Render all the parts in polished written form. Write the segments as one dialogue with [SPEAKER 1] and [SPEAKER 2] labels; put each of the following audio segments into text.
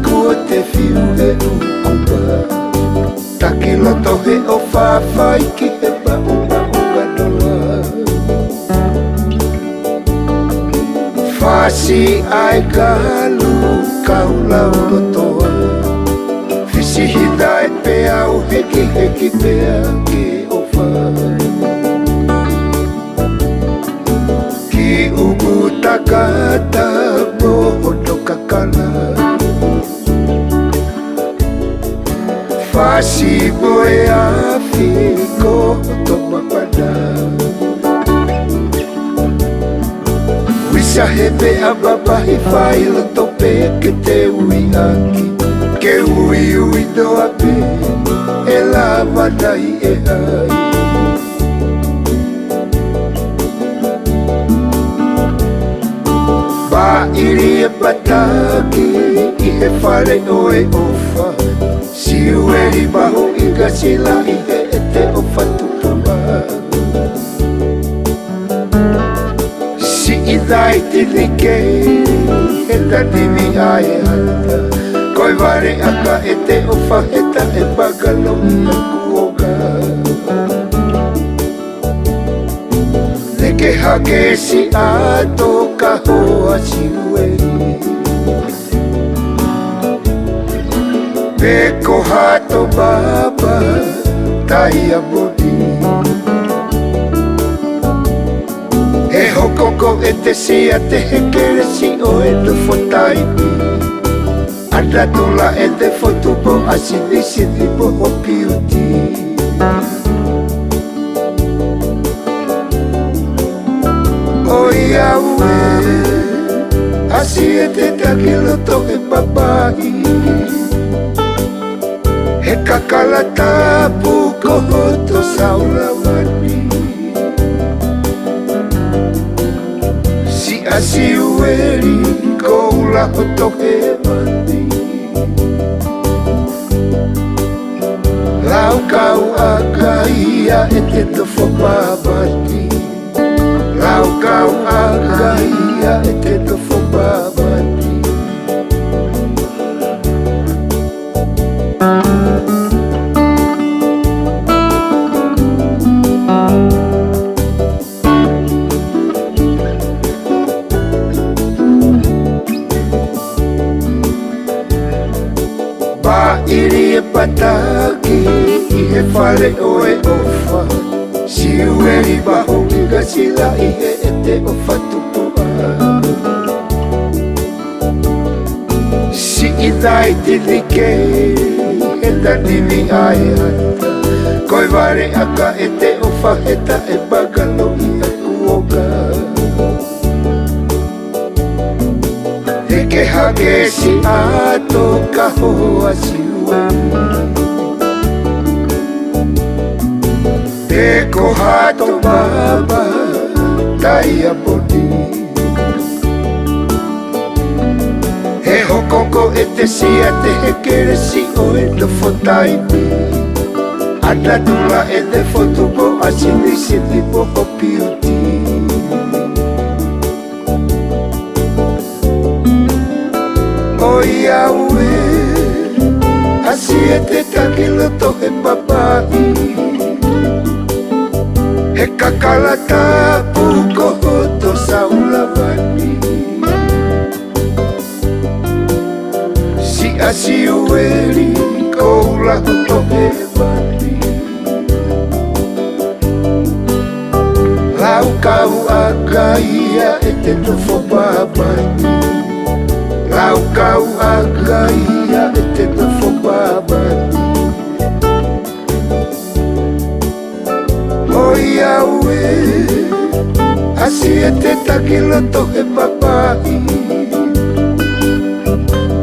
[SPEAKER 1] kua te whiu he ukupa. Taki loto he o whawhai ki he maunga unga noa. Whasi ai kalu kaulau lotoa. Fisihida e pea o heki heki pea ki o whai. Ki ugu takata mohono kakala. Whasi moe a whiko to mapana. Wisa he mea mapahi whai loto pe ke te ui aki. Ke ui ui noa pe e la manai e hai. Ba iri e pataki i he whare oe ofa. Siu e ri maho i ka sila i he e te ofa tupuma. Si i dai tini kei e taniwi ai hata. Koi ware aka e te ofa heta e magalo i a kuoga. Neke hake si ato ka hoa siueri. Peko hato baba tai a bodi. E hokoko e te sia te hekere si o e te whotaipi. Ana tula e te whotupo a sini po hopi uti. Oi aue, asi e te takiloto e papai. He kakala tapu kohoto saurawani. Si asi ueri koula hoto he mani. Lau kau akaia e te tofo babati. Lau kau akaia e te tofo babati. Ba iri e pataki i he whare oe ofa. Siu e ri maho i ka sila i he e te ofa tupua. Si i dai tini kei e taniwi ai hata. Koi ware aka e te ofa heta e magalo i a kuoga. Heke hake si ato ka hoa siueri. Peko hato baba tai a bodi. He hokoko e te sia te hekere si o e te whotaipi. Ana tula e te whotupo a sini po hopi uti. Oi aue, asi e te takiloto he papai. He kakala tapu kohoto saurawani. Si asi ueri koula hoto he mani. Lau kau akaia e te tofo babani. Lau kau akaia e te tofo babani. Oi aue, asi e te takiloto he papai.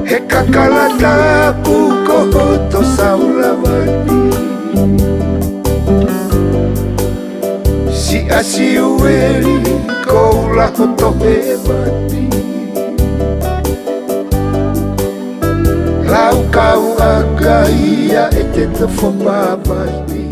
[SPEAKER 1] He kakala tapu kohoto saurawani. Si asi ueri koula hoto he mani. Lau kau akaia e te tofo babani.